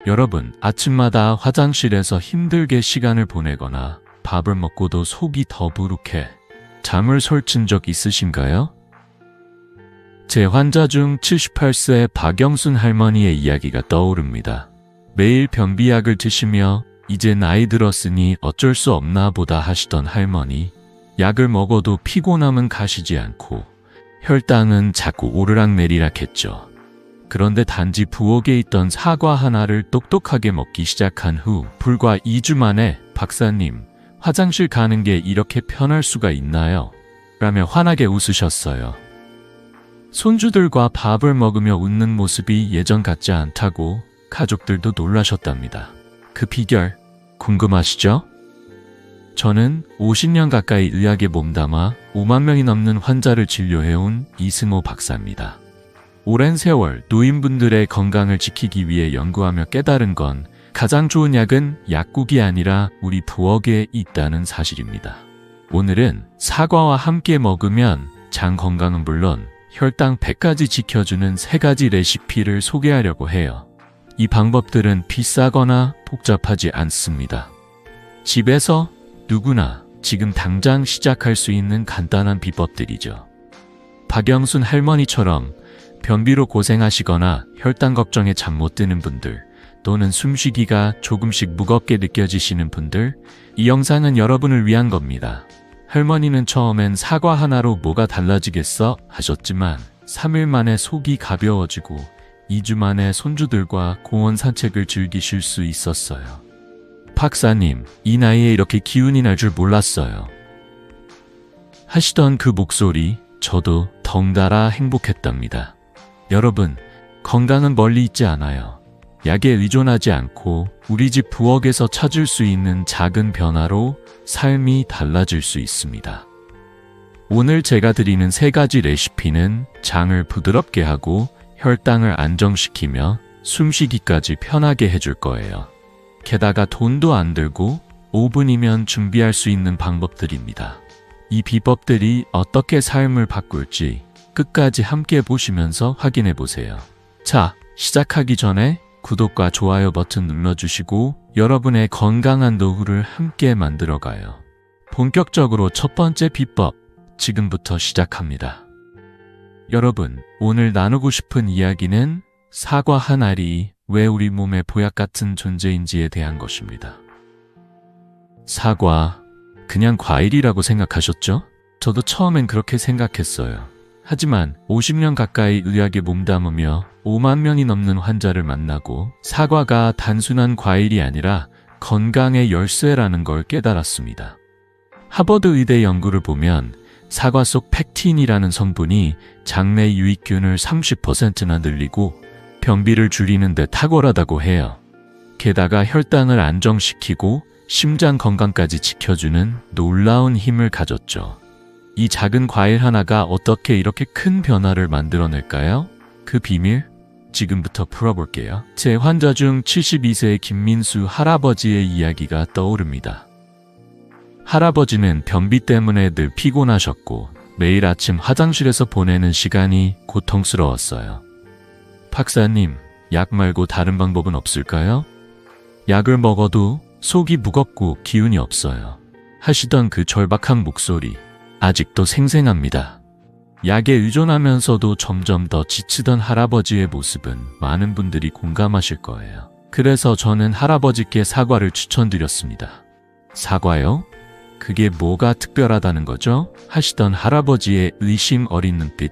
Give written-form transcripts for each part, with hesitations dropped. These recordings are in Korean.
여러분, 아침마다 화장실에서 힘들게 시간을 보내거나 밥을 먹고도 속이 더부룩해 잠을 설친 적 있으신가요? 제 환자 중 78세 박영순 할머니의 이야기가 떠오릅니다. 매일 변비약을 드시며 이제 나이 들었으니 어쩔 수 없나 보다 하시던 할머니. 약을 먹어도 피곤함은 가시지 않고 혈당은 자꾸 오르락내리락 했죠. 그런데 단지 부엌에 있던 사과 하나를 똑똑하게 먹기 시작한 후 불과 2주 만에 박사님, 화장실 가는 게 이렇게 편할 수가 있나요? 라며 환하게 웃으셨어요. 손주들과 밥을 먹으며 웃는 모습이 예전 같지 않다고 가족들도 놀라셨답니다. 그 비결 궁금하시죠? 저는 50년 가까이 의학에 몸담아 5만 명이 넘는 환자를 진료해온 이승호 박사입니다. 오랜 세월 노인분들의 건강을 지키기 위해 연구하며 깨달은 건 가장 좋은 약은 약국이 아니라 우리 부엌에 있다는 사실입니다. 오늘은 사과와 함께 먹으면 장 건강은 물론 혈당 100까지 지켜주는 3가지 레시피를 소개하려고 해요. 이 방법들은 비싸거나 복잡하지 않습니다. 집에서 누구나 지금 당장 시작할 수 있는 간단한 비법들이죠. 박영순 할머니처럼 변비로 고생하시거나 혈당 걱정에 잠 못 드는 분들, 또는 숨쉬기가 조금씩 무겁게 느껴지시는 분들, 이 영상은 여러분을 위한 겁니다. 할머니는 처음엔 사과 하나로 뭐가 달라지겠어 하셨지만 3일 만에 속이 가벼워지고 2주 만에 손주들과 공원 산책을 즐기실 수 있었어요. 박사님, 이 나이에 이렇게 기운이 날 줄 몰랐어요. 하시던 그 목소리, 저도 덩달아 행복했답니다. 여러분, 건강은 멀리 있지 않아요. 약에 의존하지 않고 우리 집 부엌에서 찾을 수 있는 작은 변화로 삶이 달라질 수 있습니다. 오늘 제가 드리는 3가지 레시피는 장을 부드럽게 하고 혈당을 안정시키며 숨쉬기까지 편하게 해줄 거예요. 게다가 돈도 안 들고 5분이면 준비할 수 있는 방법들입니다. 이 비법들이 어떻게 삶을 바꿀지 끝까지 함께 보시면서 확인해 보세요. 자, 시작하기 전에 구독과 좋아요 버튼 눌러주시고 여러분의 건강한 노후를 함께 만들어가요. 본격적으로 첫 번째 비법, 지금부터 시작합니다. 여러분, 오늘 나누고 싶은 이야기는 사과 한 알이 왜 우리 몸의 보약 같은 존재인지에 대한 것입니다. 사과, 그냥 과일이라고 생각하셨죠? 저도 처음엔 그렇게 생각했어요. 하지만 50년 가까이 의학에 몸담으며 5만 명이 넘는 환자를 만나고 사과가 단순한 과일이 아니라 건강의 열쇠라는 걸 깨달았습니다. 하버드 의대 연구를 보면 사과 속 팩틴이라는 성분이 장내 유익균을 30%나 늘리고 변비를 줄이는 데 탁월하다고 해요. 게다가 혈당을 안정시키고 심장 건강까지 지켜주는 놀라운 힘을 가졌죠. 이 작은 과일 하나가 어떻게 이렇게 큰 변화를 만들어낼까요? 그 비밀? 지금부터 풀어볼게요. 제 환자 중 72세의 김민수 할아버지의 이야기가 떠오릅니다. 할아버지는 변비 때문에 늘 피곤하셨고 매일 아침 화장실에서 보내는 시간이 고통스러웠어요. 박사님, 약 말고 다른 방법은 없을까요? 약을 먹어도 속이 무겁고 기운이 없어요. 하시던 그 절박한 목소리, 아직도 생생합니다. 약에 의존하면서도 점점 더 지치던 할아버지의 모습은 많은 분들이 공감하실 거예요. 그래서 저는 할아버지께 사과를 추천드렸습니다. 사과요? 그게 뭐가 특별하다는 거죠? 하시던 할아버지의 의심 어린 눈빛,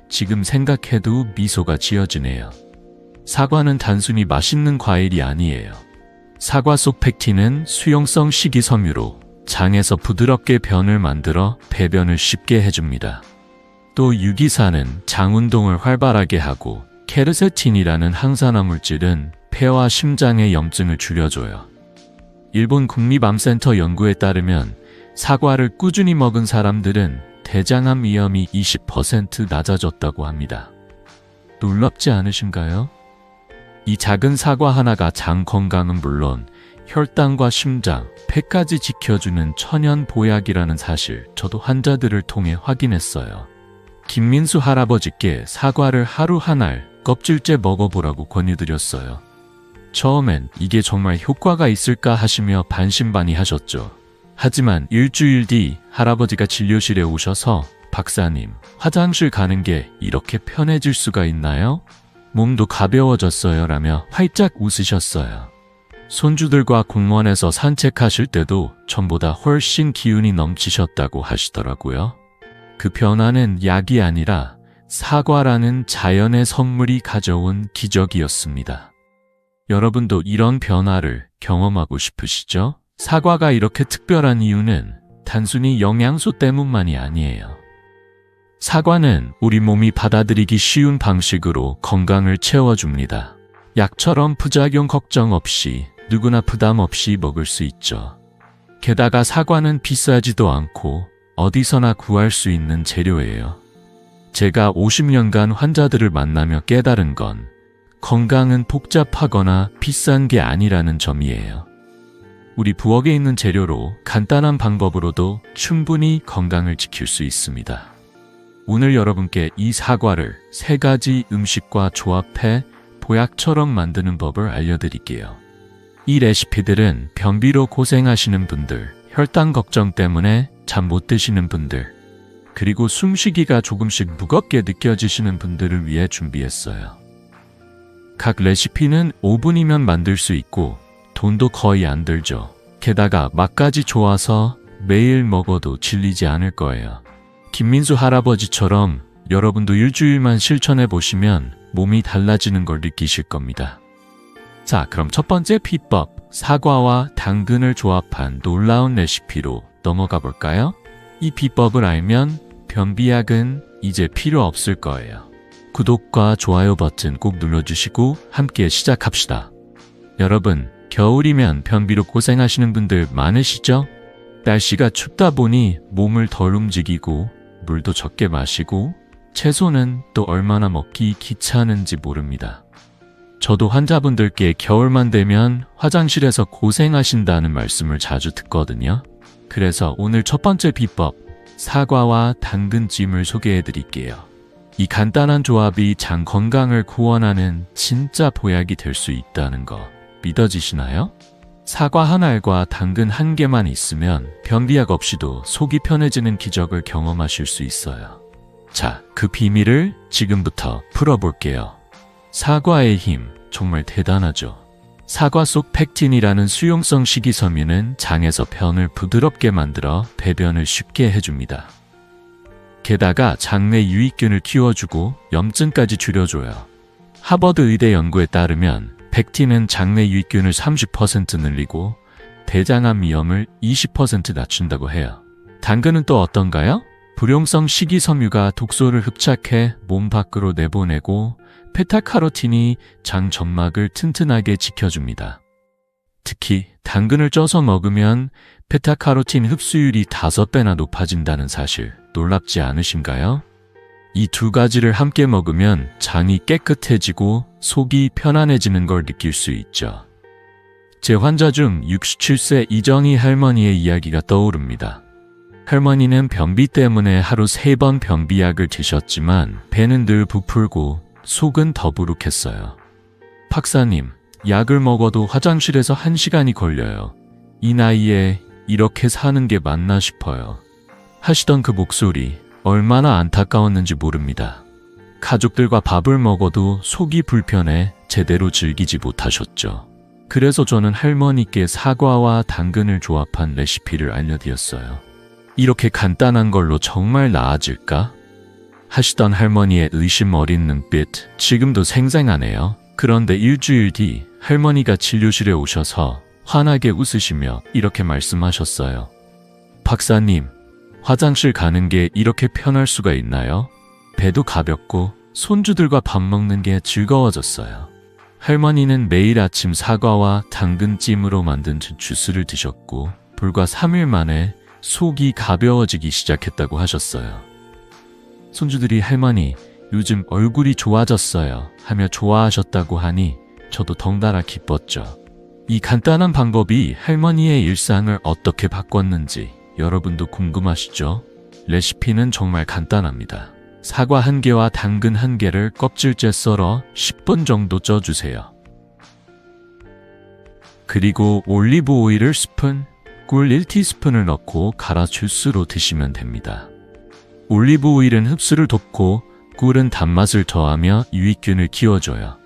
지금 생각해도 미소가 지어지네요. 사과는 단순히 맛있는 과일이 아니에요. 사과 속 팩틴은 수용성 식이섬유로 장에서 부드럽게 변을 만들어 배변을 쉽게 해줍니다. 또 유기산은 장 운동을 활발하게 하고 케르세틴이라는 항산화 물질은 폐와 심장의 염증을 줄여줘요. 일본 국립암센터 연구에 따르면 사과를 꾸준히 먹은 사람들은 대장암 위험이 20% 낮아졌다고 합니다. 놀랍지 않으신가요? 이 작은 사과 하나가 장 건강은 물론 혈당과 심장, 폐까지 지켜주는 천연 보약이라는 사실 저도 환자들을 통해 확인했어요. 김민수 할아버지께 사과를 하루 한 알 껍질째 먹어보라고 권유드렸어요. 처음엔 이게 정말 효과가 있을까 하시며 반신반의하셨죠. 하지만 일주일 뒤 할아버지가 진료실에 오셔서 박사님, 화장실 가는 게 이렇게 편해질 수가 있나요? 몸도 가벼워졌어요 라며 활짝 웃으셨어요. 손주들과 공원에서 산책하실 때도 전보다 훨씬 기운이 넘치셨다고 하시더라고요. 그 변화는 약이 아니라 사과라는 자연의 선물이 가져온 기적이었습니다. 여러분도 이런 변화를 경험하고 싶으시죠? 사과가 이렇게 특별한 이유는 단순히 영양소 때문만이 아니에요. 사과는 우리 몸이 받아들이기 쉬운 방식으로 건강을 채워줍니다. 약처럼 부작용 걱정 없이 누구나 부담 없이 먹을 수 있죠. 게다가 사과는 비싸지도 않고 어디서나 구할 수 있는 재료예요. 제가 50년간 환자들을 만나며 깨달은 건 건강은 복잡하거나 비싼 게 아니라는 점이에요. 우리 부엌에 있는 재료로 간단한 방법으로도 충분히 건강을 지킬 수 있습니다. 오늘 여러분께 이 사과를 3가지 음식과 조합해 보약처럼 만드는 법을 알려드릴게요. 이 레시피들은 변비로 고생하시는 분들, 혈당 걱정 때문에 잠 못 드시는 분들, 그리고 숨쉬기가 조금씩 무겁게 느껴지시는 분들을 위해 준비했어요. 각 레시피는 5분이면 만들 수 있고 돈도 거의 안 들죠. 게다가 맛까지 좋아서 매일 먹어도 질리지 않을 거예요. 김민수 할아버지처럼 여러분도 일주일만 실천해 보시면 몸이 달라지는 걸 느끼실 겁니다. 자, 그럼 첫 번째 비법, 사과와 당근을 조합한 놀라운 레시피로 넘어가 볼까요? 이 비법을 알면 변비약은 이제 필요 없을 거예요. 구독과 좋아요 버튼 꼭 눌러주시고 함께 시작합시다. 여러분, 겨울이면 변비로 고생하시는 분들 많으시죠? 날씨가 춥다 보니 몸을 덜 움직이고 물도 적게 마시고 채소는 또 얼마나 먹기 귀찮은지 모릅니다. 저도 환자분들께 겨울만 되면 화장실에서 고생하신다는 말씀을 자주 듣거든요. 그래서 오늘 첫 번째 비법, 사과와 당근찜을 소개해 드릴게요. 이 간단한 조합이 장 건강을 구원하는 진짜 보약이 될 수 있다는 거 믿어지시나요? 사과 한 알과 당근 한 개만 있으면 변비약 없이도 속이 편해지는 기적을 경험하실 수 있어요. 자, 그 비밀을 지금부터 풀어볼게요. 사과의 힘, 정말 대단하죠. 사과 속 팩틴이라는 수용성 식이섬유는 장에서 변을 부드럽게 만들어 배변을 쉽게 해줍니다. 게다가 장내 유익균을 키워주고 염증까지 줄여줘요. 하버드 의대 연구에 따르면 팩틴은 장내 유익균을 30% 늘리고 대장암 위험을 20% 낮춘다고 해요. 당근은 또 어떤가요? 불용성 식이섬유가 독소를 흡착해 몸 밖으로 내보내고 베타카로틴이 장 점막을 튼튼하게 지켜줍니다. 특히 당근을 쪄서 먹으면 베타카로틴 흡수율이 5배나 높아진다는 사실 놀랍지 않으신가요? 이 2가지를 함께 먹으면 장이 깨끗해지고 속이 편안해지는 걸 느낄 수 있죠. 제 환자 중 67세 이정희 할머니의 이야기가 떠오릅니다. 할머니는 변비 때문에 하루 3번 변비약을 드셨지만 배는 늘 부풀고 속은 더부룩했어요. 박사님, 약을 먹어도 화장실에서 1시간이 걸려요. 이 나이에 이렇게 사는 게 맞나 싶어요. 하시던 그 목소리, 얼마나 안타까웠는지 모릅니다. 가족들과 밥을 먹어도 속이 불편해 제대로 즐기지 못하셨죠. 그래서 저는 할머니께 사과와 당근을 조합한 레시피를 알려드렸어요. 이렇게 간단한 걸로 정말 나아질까? 하시던 할머니의 의심 어린 눈빛, 지금도 생생하네요. 그런데 일주일 뒤 할머니가 진료실에 오셔서 환하게 웃으시며 이렇게 말씀하셨어요. 박사님, 화장실 가는 게 이렇게 편할 수가 있나요? 배도 가볍고 손주들과 밥 먹는 게 즐거워졌어요. 할머니는 매일 아침 사과와 당근찜으로 만든 주스를 드셨고 불과 3일 만에 속이 가벼워지기 시작했다고 하셨어요. 손주들이 할머니, 요즘 얼굴이 좋아졌어요 하며 좋아하셨다고 하니 저도 덩달아 기뻤죠. 이 간단한 방법이 할머니의 일상을 어떻게 바꿨는지 여러분도 궁금하시죠? 레시피는 정말 간단합니다. 사과 1개와 당근 1개를 껍질째 썰어 10분 정도 쪄주세요. 그리고 올리브 오일을 스푼, 꿀 1티스푼을 넣고 갈아 주스로 드시면 됩니다. 올리브 오일은 흡수를 돕고 꿀은 단맛을 더하며 유익균을 키워줘요.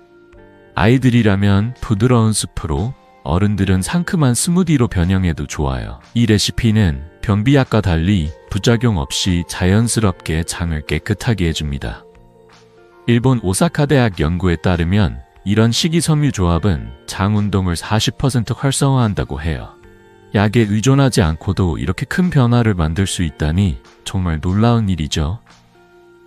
아이들이라면 부드러운 수프로, 어른들은 상큼한 스무디로 변형해도 좋아요. 이 레시피는 변비약과 달리 부작용 없이 자연스럽게 장을 깨끗하게 해줍니다. 일본 오사카 대학 연구에 따르면 이런 식이섬유 조합은 장 운동을 40% 활성화한다고 해요. 약에 의존하지 않고도 이렇게 큰 변화를 만들 수 있다니 정말 놀라운 일이죠.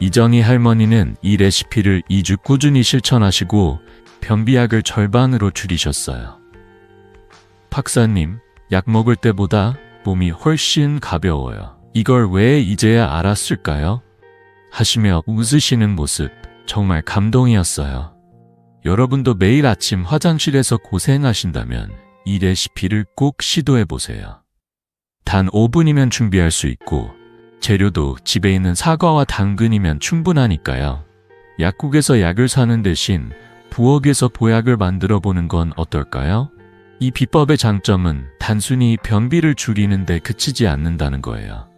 이정희 할머니는 이 레시피를 2주 꾸준히 실천하시고 변비약을 절반으로 줄이셨어요. 박사님, 약 먹을 때보다 몸이 훨씬 가벼워요. 이걸 왜 이제야 알았을까요? 하시며 웃으시는 모습 정말 감동이었어요. 여러분도 매일 아침 화장실에서 고생하신다면 이 레시피를 꼭 시도해보세요. 단 5분이면 준비할 수 있고 재료도 집에 있는 사과와 당근이면 충분하니까요. 약국에서 약을 사는 대신 부엌에서 보약을 만들어 보는 건 어떨까요? 이 비법의 장점은 단순히 변비를 줄이는 데 그치지 않는다는 거예요.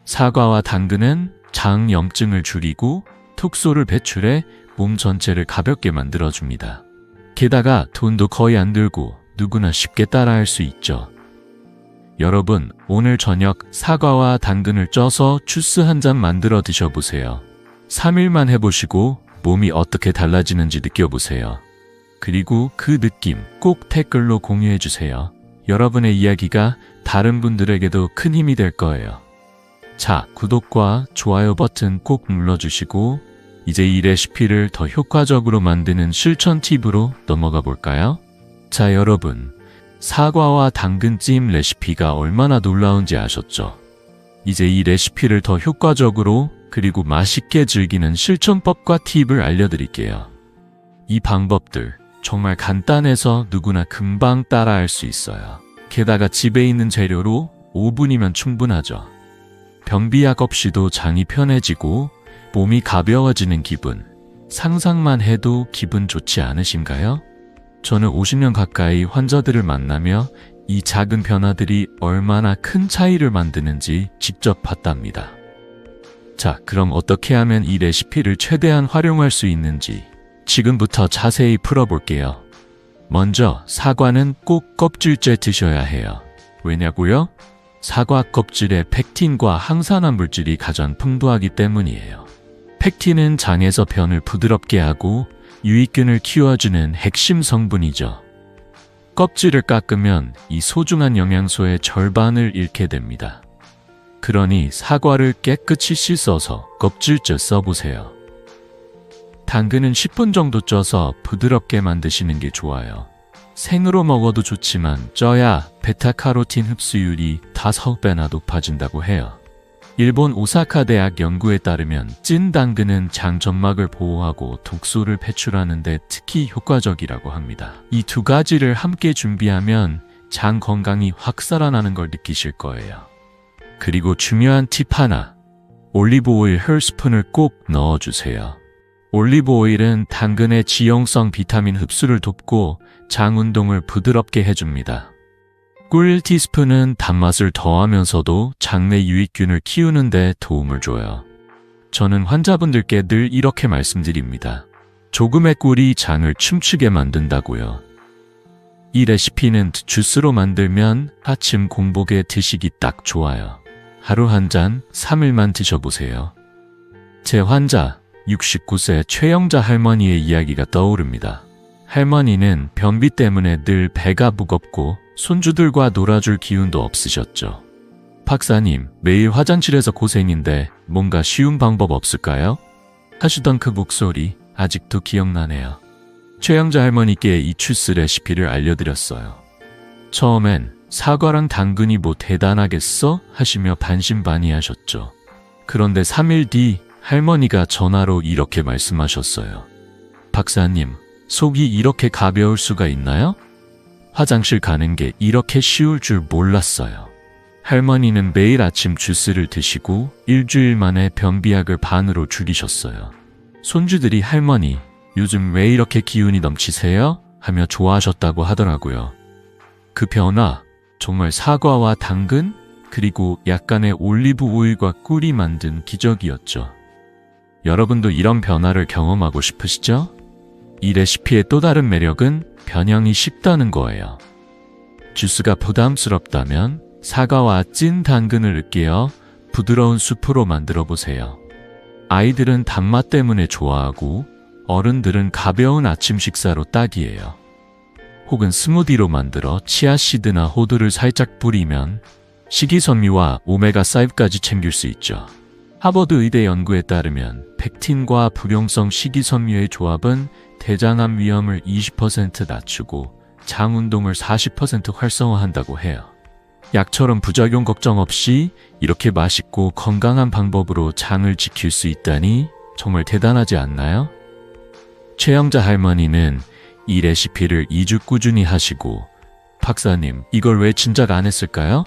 사과와 당근은 장 염증을 줄이고 톡소를 배출해 몸 전체를 가볍게 만들어줍니다. 게다가 돈도 거의 안 들고 누구나 쉽게 따라할 수 있죠. 여러분, 오늘 저녁 사과와 당근을 쪄서 주스 한 잔 만들어 드셔보세요. 3일만 해보시고 몸이 어떻게 달라지는지 느껴보세요. 그리고 그 느낌 꼭 댓글로 공유해주세요. 여러분의 이야기가 다른 분들에게도 큰 힘이 될 거예요. 자, 구독과 좋아요 버튼 꼭 눌러주시고 이제 이 레시피를 더 효과적으로 만드는 실천 팁으로 넘어가 볼까요? 자, 여러분, 사과와 당근찜 레시피가 얼마나 놀라운지 아셨죠? 이제 이 레시피를 더 효과적으로 그리고 맛있게 즐기는 실천법과 팁을 알려드릴게요. 이 방법들 정말 간단해서 누구나 금방 따라할 수 있어요. 게다가 집에 있는 재료로 5분이면 충분하죠. 변비약 없이도 장이 편해지고 몸이 가벼워지는 기분, 상상만 해도 기분 좋지 않으신가요? 저는 50년 가까이 환자들을 만나며 이 작은 변화들이 얼마나 큰 차이를 만드는지 직접 봤답니다. 자, 그럼 어떻게 하면 이 레시피를 최대한 활용할 수 있는지 지금부터 자세히 풀어볼게요. 먼저 사과는 꼭 껍질째 드셔야 해요. 왜냐고요? 사과 껍질에 펙틴과 항산화 물질이 가장 풍부하기 때문이에요. 펙틴은 장에서 변을 부드럽게 하고 유익균을 키워주는 핵심 성분이죠. 껍질을 깎으면 이 소중한 영양소의 절반을 잃게 됩니다. 그러니 사과를 깨끗이 씻어서 껍질째 써보세요. 당근은 10분 정도 쪄서 부드럽게 만드시는 게 좋아요. 생으로 먹어도 좋지만 쪄야 베타카로틴 흡수율이 5배나 높아진다고 해요. 일본 오사카 대학 연구에 따르면 찐 당근은 장 점막을 보호하고 독소를 배출하는 데 특히 효과적이라고 합니다. 이 두 가지를 함께 준비하면 장 건강이 확 살아나는 걸 느끼실 거예요. 그리고 중요한 팁 하나, 올리브 오일 한 스푼을 꼭 넣어주세요. 올리브 오일은 당근의 지용성 비타민 흡수를 돕고 장 운동을 부드럽게 해줍니다. 꿀 1티스푼은 단맛을 더하면서도 장내 유익균을 키우는 데 도움을 줘요. 저는 환자분들께 늘 이렇게 말씀드립니다. 조금의 꿀이 장을 춤추게 만든다고요. 이 레시피는 주스로 만들면 아침 공복에 드시기 딱 좋아요. 하루 한 잔 3일만 드셔보세요. 제 환자 69세 최영자 할머니의 이야기가 떠오릅니다. 할머니는 변비 때문에 늘 배가 무겁고 손주들과 놀아줄 기운도 없으셨죠. 박사님, 매일 화장실에서 고생인데 뭔가 쉬운 방법 없을까요? 하시던 그 목소리 아직도 기억나네요. 최영자 할머니께 이 주스 레시피를 알려드렸어요. 처음엔 사과랑 당근이 뭐 대단하겠어? 하시며 반신반의하셨죠. 그런데 3일 뒤 할머니가 전화로 이렇게 말씀하셨어요. 박사님, 속이 이렇게 가벼울 수가 있나요? 화장실 가는 게 이렇게 쉬울 줄 몰랐어요. 할머니는 매일 아침 주스를 드시고 일주일 만에 변비약을 반으로 줄이셨어요. 손주들이 할머니, 요즘 왜 이렇게 기운이 넘치세요? 하며 좋아하셨다고 하더라고요. 그 변화, 정말 사과와 당근, 그리고 약간의 올리브 오일과 꿀이 만든 기적이었죠. 여러분도 이런 변화를 경험하고 싶으시죠? 이 레시피의 또 다른 매력은 변형이 쉽다는 거예요. 주스가 부담스럽다면 사과와 찐 당근을 으깨어 부드러운 수프로 만들어 보세요. 아이들은 단맛 때문에 좋아하고 어른들은 가벼운 아침 식사로 딱이에요. 혹은 스무디로 만들어 치아씨드나 호두를 살짝 뿌리면 식이섬유와 오메가5까지 챙길 수 있죠. 하버드 의대 연구에 따르면 펙틴과 불용성 식이섬유의 조합은 대장암 위험을 20% 낮추고 장 운동을 40% 활성화한다고 해요. 약처럼 부작용 걱정 없이 이렇게 맛있고 건강한 방법으로 장을 지킬 수 있다니 정말 대단하지 않나요? 최영자 할머니는 이 레시피를 2주 꾸준히 하시고 박사님, 이걸 왜 진작 안 했을까요?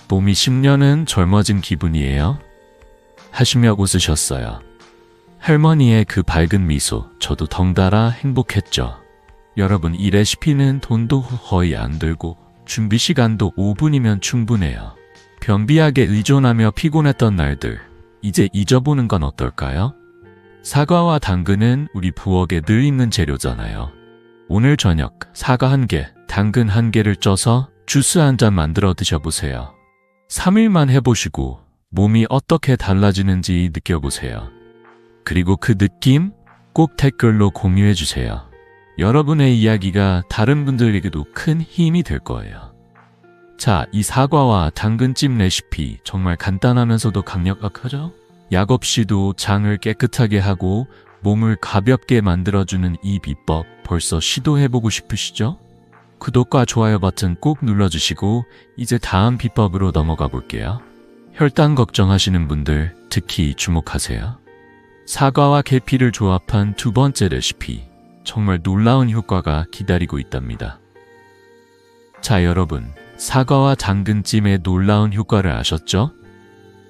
몸이 10년은 젊어진 기분이에요. 하시며 웃으셨어요. 할머니의 그 밝은 미소, 저도 덩달아 행복했죠. 여러분, 이 레시피는 돈도 거의 안 들고 준비 시간도 5분이면 충분해요. 변비약에 의존하며 피곤했던 날들, 이제 잊어보는 건 어떨까요? 사과와 당근은 우리 부엌에 늘 있는 재료잖아요. 오늘 저녁 사과 1개, 당근 1개를 쪄서 주스 한 잔 만들어 드셔보세요. 3일만 해보시고 몸이 어떻게 달라지는지 느껴보세요. 그리고 그 느낌 꼭 댓글로 공유해주세요. 여러분의 이야기가 다른 분들에게도 큰 힘이 될 거예요. 자, 이 사과와 당근찜 레시피 정말 간단하면서도 강력하죠? 약 없이도 장을 깨끗하게 하고 몸을 가볍게 만들어주는 이 비법 벌써 시도해보고 싶으시죠? 구독과 좋아요 버튼 꼭 눌러주시고 이제 다음 비법으로 넘어가 볼게요. 혈당 걱정하시는 분들 특히 주목하세요. 사과와 계피를 조합한 두 번째 레시피, 정말 놀라운 효과가 기다리고 있답니다. 자, 여러분, 사과와 당근찜의 놀라운 효과를 아셨죠?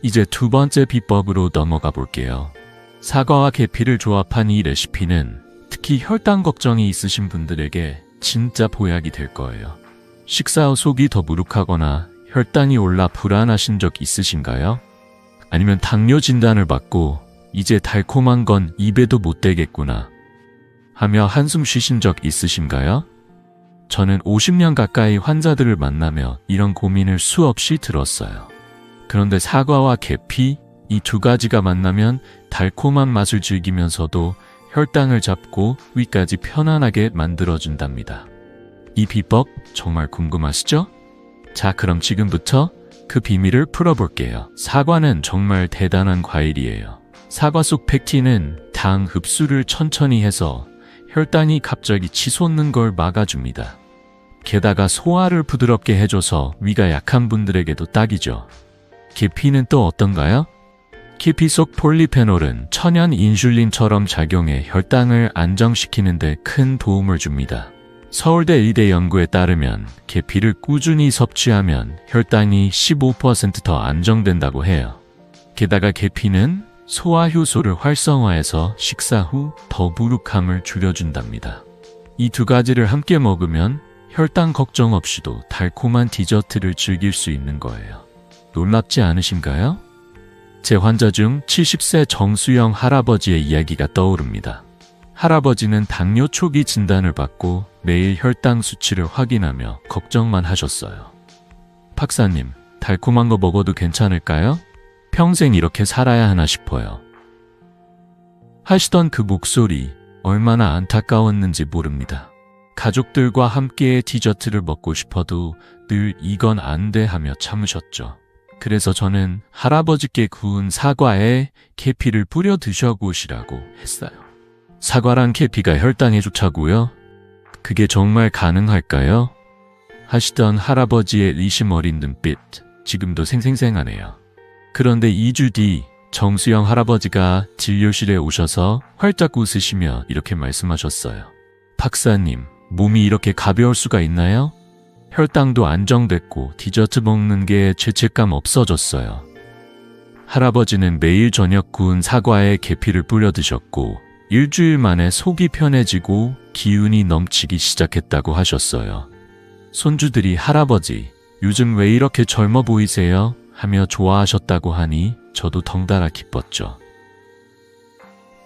이제 두 번째 비법으로 넘어가 볼게요. 사과와 계피를 조합한 이 레시피는 특히 혈당 걱정이 있으신 분들에게 진짜 보약이 될 거예요. 식사 후 속이 더부룩하거나 혈당이 올라 불안하신 적 있으신가요? 아니면 당뇨 진단을 받고 이제 달콤한 건 입에도 못 대겠구나 하며 한숨 쉬신 적 있으신가요? 저는 50년 가까이 환자들을 만나며 이런 고민을 수없이 들었어요. 그런데 사과와 계피, 이 두 가지가 만나면 달콤한 맛을 즐기면서도 혈당을 잡고 위까지 편안하게 만들어준답니다. 이 비법 정말 궁금하시죠? 자, 그럼 지금부터 그 비밀을 풀어볼게요. 사과는 정말 대단한 과일이에요. 사과 속 펙틴은 당 흡수를 천천히 해서 혈당이 갑자기 치솟는 걸 막아줍니다. 게다가 소화를 부드럽게 해줘서 위가 약한 분들에게도 딱이죠. 계피는 또 어떤가요? 계피 속 폴리페놀은 천연 인슐린처럼 작용해 혈당을 안정시키는 데 큰 도움을 줍니다. 서울대 의대 연구에 따르면 계피를 꾸준히 섭취하면 혈당이 15% 더 안정된다고 해요. 게다가 계피는 소화 효소를 활성화해서 식사 후 더부룩함을 줄여준답니다. 이 두 가지를 함께 먹으면 혈당 걱정 없이도 달콤한 디저트를 즐길 수 있는 거예요. 놀랍지 않으신가요? 제 환자 중 70세 정수영 할아버지의 이야기가 떠오릅니다. 할아버지는 당뇨 초기 진단을 받고 매일 혈당 수치를 확인하며 걱정만 하셨어요. 박사님, 달콤한 거 먹어도 괜찮을까요? 평생 이렇게 살아야 하나 싶어요. 하시던 그 목소리, 얼마나 안타까웠는지 모릅니다. 가족들과 함께 디저트를 먹고 싶어도 늘 이건 안 돼 하며 참으셨죠. 그래서 저는 할아버지께 구운 사과에 계피를 뿌려 드셔보시라고 했어요. 사과랑 계피가 혈당에 좋다고요? 그게 정말 가능할까요? 하시던 할아버지의 의심 어린 눈빛, 지금도 생생하네요. 그런데 2주 뒤 정수영 할아버지가 진료실에 오셔서 활짝 웃으시며 이렇게 말씀하셨어요. 박사님, 몸이 이렇게 가벼울 수가 있나요? 혈당도 안정됐고 디저트 먹는 게 죄책감 없어졌어요. 할아버지는 매일 저녁 구운 사과에 계피를 뿌려 드셨고 일주일 만에 속이 편해지고 기운이 넘치기 시작했다고 하셨어요. 손주들이 할아버지, 요즘 왜 이렇게 젊어 보이세요? 하며 좋아하셨다고 하니 저도 덩달아 기뻤죠.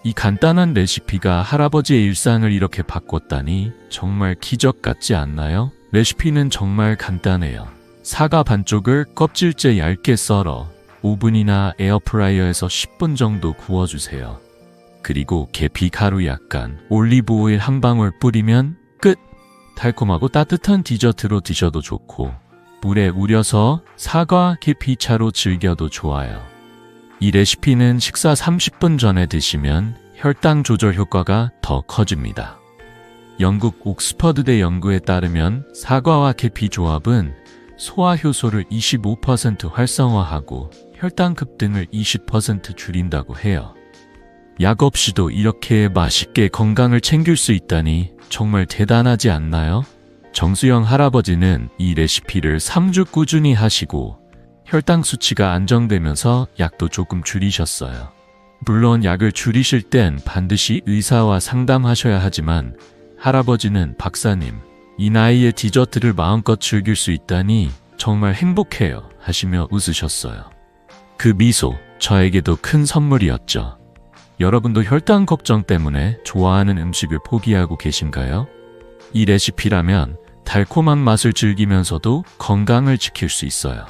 이 간단한 레시피가 할아버지의 일상을 이렇게 바꿨다니 정말 기적 같지 않나요? 레시피는 정말 간단해요. 사과 반쪽을 껍질째 얇게 썰어 오븐이나 에어프라이어에서 10분 정도 구워주세요. 그리고 계피 가루 약간, 올리브 오일 한 방울 뿌리면 끝! 달콤하고 따뜻한 디저트로 드셔도 좋고 물에 우려서 사과 계피차로 즐겨도 좋아요. 이 레시피는 식사 30분 전에 드시면 혈당 조절 효과가 더 커집니다. 영국 옥스퍼드대 연구에 따르면 사과와 계피 조합은 소화 효소를 25% 활성화하고 혈당 급등을 20% 줄인다고 해요. 약 없이도 이렇게 맛있게 건강을 챙길 수 있다니 정말 대단하지 않나요? 정수영 할아버지는 이 레시피를 3주 꾸준히 하시고 혈당 수치가 안정되면서 약도 조금 줄이셨어요. 물론 약을 줄이실 땐 반드시 의사와 상담하셔야 하지만 할아버지는 박사님, 이 나이에 디저트를 마음껏 즐길 수 있다니 정말 행복해요 하시며 웃으셨어요. 그 미소, 저에게도 큰 선물이었죠. 여러분도 혈당 걱정 때문에 좋아하는 음식을 포기하고 계신가요? 이 레시피라면 달콤한 맛을 즐기면서도 건강을 지킬 수 있어요.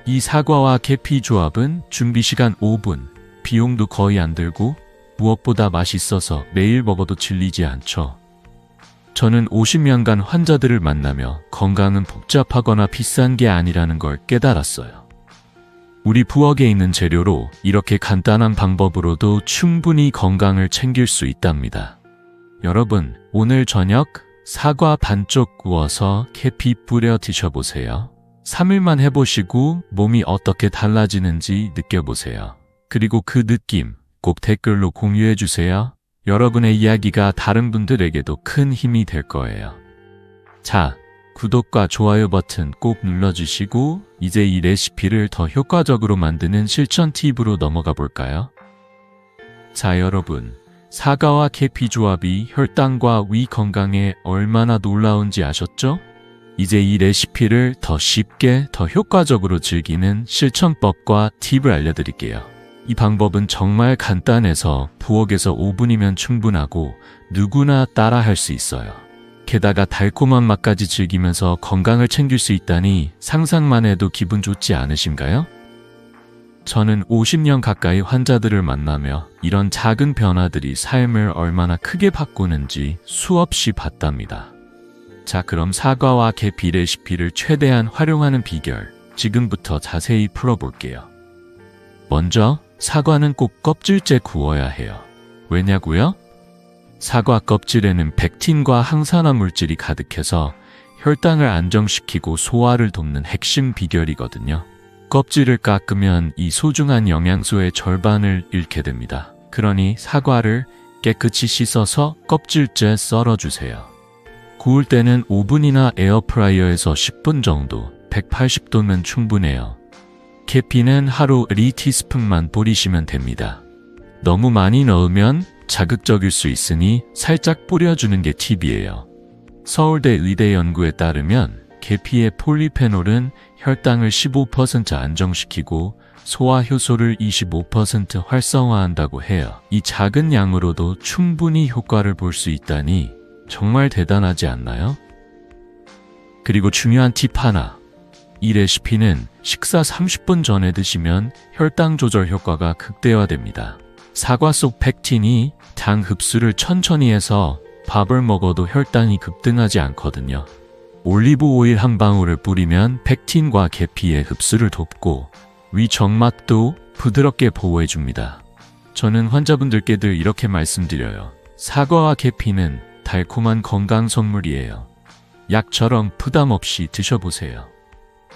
이 사과와 계피 조합은 준비 시간 5분, 비용도 거의 안 들고 무엇보다 맛있어서 매일 먹어도 질리지 않죠. 저는 50년간 환자들을 만나며 건강은 복잡하거나 비싼 게 아니라는 걸 깨달았어요. 우리 부엌에 있는 재료로 이렇게 간단한 방법으로도 충분히 건강을 챙길 수 있답니다. 여러분, 오늘 저녁 사과 반쪽 구워서 계피 뿌려 드셔보세요. 3일만 해보시고 몸이 어떻게 달라지는지 느껴보세요. 그리고 그 느낌 꼭 댓글로 공유해주세요. 여러분의 이야기가 다른 분들에게도 큰 힘이 될 거예요. 자, 구독과 좋아요 버튼 꼭 눌러주시고 이제 이 레시피를 더 효과적으로 만드는 실천 팁으로 넘어가 볼까요? 자, 여러분, 사과와 계피 조합이 혈당과 위 건강에 얼마나 놀라운지 아셨죠? 이제 이 레시피를 더 쉽게, 더 효과적으로 즐기는 실천법과 팁을 알려드릴게요. 이 방법은 정말 간단해서 부엌에서 5분이면 충분하고 누구나 따라 할 수 있어요. 게다가 달콤한 맛까지 즐기면서 건강을 챙길 수 있다니 상상만 해도 기분 좋지 않으신가요? 저는 50년 가까이 환자들을 만나며 이런 작은 변화들이 삶을 얼마나 크게 바꾸는지 수없이 봤답니다. 자, 그럼 사과와 계피 레시피를 최대한 활용하는 비결, 지금부터 자세히 풀어볼게요. 먼저, 사과는 꼭 껍질째 구워야 해요. 왜냐고요? 사과 껍질에는 펙틴과 항산화 물질이 가득해서 혈당을 안정시키고 소화를 돕는 핵심 비결이거든요. 껍질을 깎으면 이 소중한 영양소의 절반을 잃게 됩니다. 그러니 사과를 깨끗이 씻어서 껍질째 썰어주세요. 구울 때는 오븐이나 에어프라이어에서 10분 정도, 180도면 충분해요. 계피는 하루 2티스푼만 뿌리시면 됩니다. 너무 많이 넣으면 자극적일 수 있으니 살짝 뿌려주는 게 팁이에요. 서울대 의대 연구에 따르면 계피의 폴리페놀은 혈당을 15% 안정시키고 소화 효소를 25% 활성화한다고 해요. 이 작은 양으로도 충분히 효과를 볼 수 있다니 정말 대단하지 않나요? 그리고 중요한 팁 하나. 이 레시피는 식사 30분 전에 드시면 혈당 조절 효과가 극대화됩니다. 사과 속 펙틴이 당 흡수를 천천히 해서 밥을 먹어도 혈당이 급등하지 않거든요. 올리브 오일 한 방울을 뿌리면 펙틴과 계피의 흡수를 돕고 위 정막도 부드럽게 보호해줍니다. 저는 환자분들께 늘 이렇게 말씀드려요. 사과와 계피는 달콤한 건강 선물이에요. 약처럼 부담 없이 드셔보세요.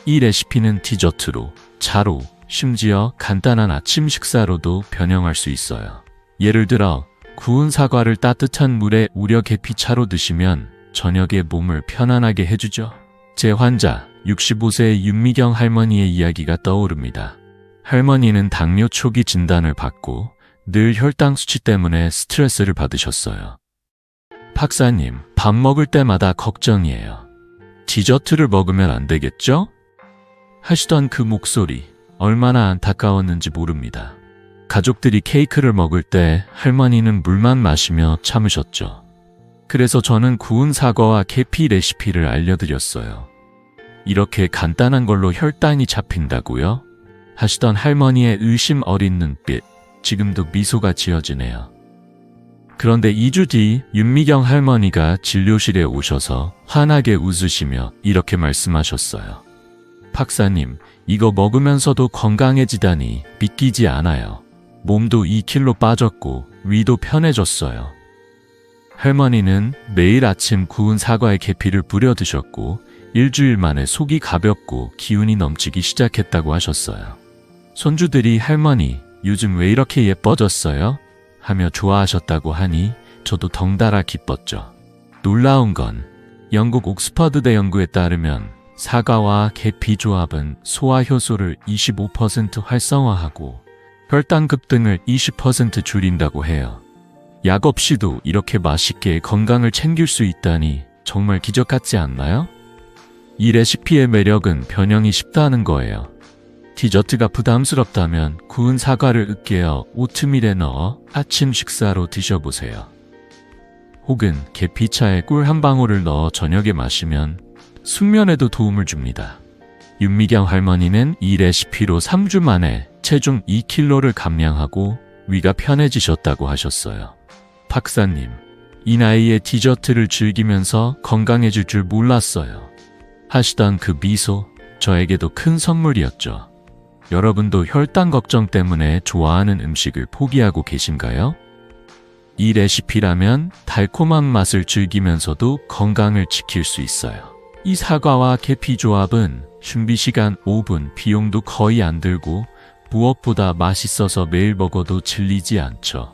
이 레시피는 디저트로, 차로, 심지어 간단한 아침 식사로도 변형할 수 있어요. 예를 들어 구운 사과를 따뜻한 물에 우려 계피차로 드시면 저녁에 몸을 편안하게 해주죠. 제 환자 65세의 윤미경 할머니의 이야기가 떠오릅니다. 할머니는 당뇨 초기 진단을 받고 늘 혈당 수치 때문에 스트레스를 받으셨어요. 박사님, 밥 먹을 때마다 걱정이에요. 디저트를 먹으면 안 되겠죠? 하시던 그 목소리, 얼마나 안타까웠는지 모릅니다. 가족들이 케이크를 먹을 때 할머니는 물만 마시며 참으셨죠. 그래서 저는 구운 사과와 계피 레시피를 알려드렸어요. 이렇게 간단한 걸로 혈당이 잡힌다고요? 하시던 할머니의 의심 어린 눈빛, 지금도 미소가 지어지네요. 그런데 2주 뒤 윤미경 할머니가 진료실에 오셔서 환하게 웃으시며 이렇게 말씀하셨어요. 박사님, 이거 먹으면서도 건강해지다니 믿기지 않아요. 몸도 2kg 빠졌고 위도 편해졌어요. 할머니는 매일 아침 구운 사과에 계피를 뿌려 드셨고 일주일 만에 속이 가볍고 기운이 넘치기 시작했다고 하셨어요. 손주들이 할머니, 요즘 왜 이렇게 예뻐졌어요? 하며 좋아하셨다고 하니 저도 덩달아 기뻤죠. 놀라운 건 영국 옥스퍼드대 연구에 따르면 사과와 계피 조합은 소화 효소를 25% 활성화하고 혈당 급등을 20% 줄인다고 해요. 약 없이도 이렇게 맛있게 건강을 챙길 수 있다니 정말 기적 같지 않나요? 이 레시피의 매력은 변형이 쉽다는 거예요. 디저트가 부담스럽다면 구운 사과를 으깨어 오트밀에 넣어 아침 식사로 드셔보세요. 혹은 계피차에 꿀 한 방울을 넣어 저녁에 마시면 숙면에도 도움을 줍니다. 윤미경 할머니는 이 레시피로 3주 만에 체중 2kg를 감량하고 위가 편해지셨다고 하셨어요. 박사님, 이 나이에 디저트를 즐기면서 건강해질 줄 몰랐어요. 하시던 그 미소, 저에게도 큰 선물이었죠. 여러분도 혈당 걱정 때문에 좋아하는 음식을 포기하고 계신가요? 이 레시피라면 달콤한 맛을 즐기면서도 건강을 지킬 수 있어요. 이 사과와 계피 조합은 준비 시간 5분, 비용도 거의 안 들고 무엇보다 맛있어서 매일 먹어도 질리지 않죠.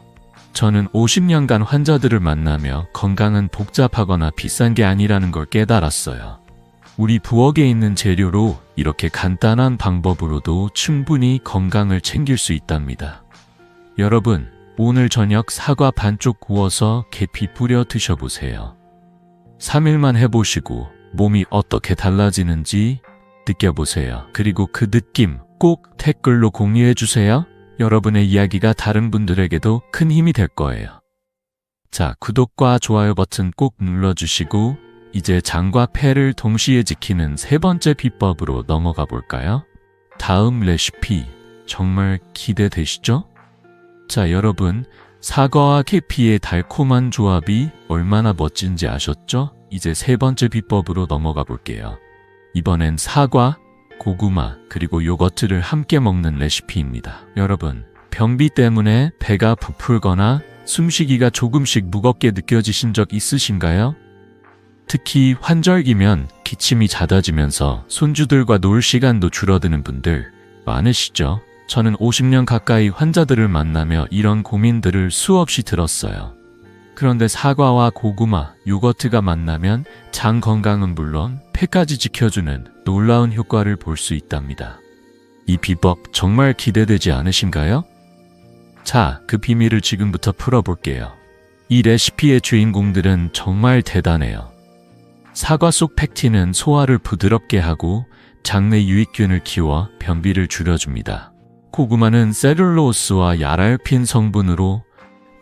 저는 50년간 환자들을 만나며 건강은 복잡하거나 비싼 게 아니라는 걸 깨달았어요. 우리 부엌에 있는 재료로 이렇게 간단한 방법으로도 충분히 건강을 챙길 수 있답니다. 여러분, 오늘 저녁 사과 반쪽 구워서 계피 뿌려 드셔보세요. 3일만 해보시고 몸이 어떻게 달라지는지 느껴보세요. 그리고 그 느낌 꼭 댓글로 공유해주세요. 여러분의 이야기가 다른 분들에게도 큰 힘이 될 거예요. 자, 구독과 좋아요 버튼 꼭 눌러주시고 이제 장과 폐를 동시에 지키는 세 번째 비법으로 넘어가 볼까요? 다음 레시피 정말 기대되시죠? 자, 여러분, 사과와 계피의 달콤한 조합이 얼마나 멋진지 아셨죠? 이제 세 번째 비법으로 넘어가 볼게요. 이번엔 사과, 고구마, 그리고 요거트를 함께 먹는 레시피입니다. 여러분, 변비 때문에 배가 부풀거나 숨쉬기가 조금씩 무겁게 느껴지신 적 있으신가요? 특히 환절기면 기침이 잦아지면서 손주들과 놀 시간도 줄어드는 분들 많으시죠? 저는 50년 가까이 환자들을 만나며 이런 고민들을 수없이 들었어요. 그런데 사과와 고구마, 요거트가 만나면 장 건강은 물론 폐까지 지켜주는 놀라운 효과를 볼 수 있답니다. 이 비법 정말 기대되지 않으신가요? 자, 그 비밀을 지금부터 풀어볼게요. 이 레시피의 주인공들은 정말 대단해요. 사과 속 팩틴은 소화를 부드럽게 하고 장내 유익균을 키워 변비를 줄여줍니다. 고구마는 셀룰로스와 야랄핀 성분으로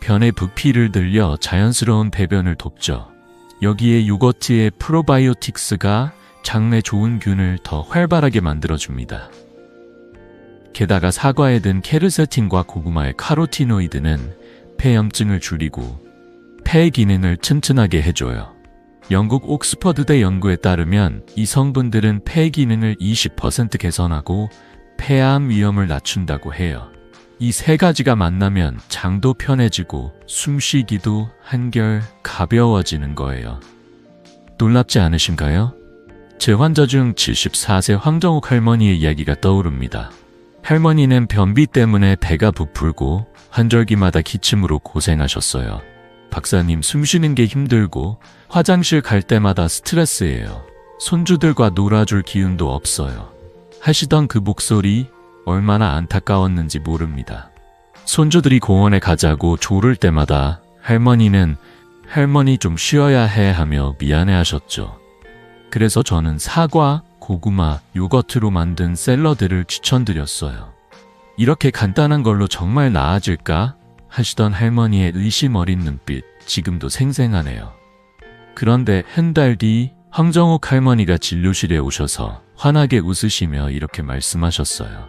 변의 부피를 늘려 자연스러운 배변을 돕죠. 여기에 요거트의 프로바이오틱스가 장내 좋은 균을 더 활발하게 만들어줍니다. 게다가 사과에 든 케르세틴과 고구마의 카로티노이드는 폐염증을 줄이고 폐 기능을 튼튼하게 해줘요. 영국 옥스퍼드대 연구에 따르면 이 성분들은 폐 기능을 20% 개선하고 폐암 위험을 낮춘다고 해요. 이 세 가지가 만나면 장도 편해지고 숨쉬기도 한결 가벼워지는 거예요. 놀랍지 않으신가요? 제 환자 중 74세 황정옥 할머니의 이야기가 떠오릅니다. 할머니는 변비 때문에 배가 부풀고 환절기마다 기침으로 고생하셨어요. 박사님, 숨쉬는 게 힘들고 화장실 갈 때마다 스트레스예요. 손주들과 놀아줄 기운도 없어요. 하시던 그 목소리 얼마나 안타까웠는지 모릅니다. 손주들이 공원에 가자고 조를 때마다 할머니는 할머니 좀 쉬어야 해 하며 미안해 하셨죠. 그래서 저는 사과, 고구마, 요거트로 만든 샐러드를 추천드렸어요. 이렇게 간단한 걸로 정말 나아질까 하시던 할머니의 의심 어린 눈빛, 지금도 생생하네요. 그런데 한 달 뒤 황정옥 할머니가 진료실에 오셔서 환하게 웃으시며 이렇게 말씀하셨어요.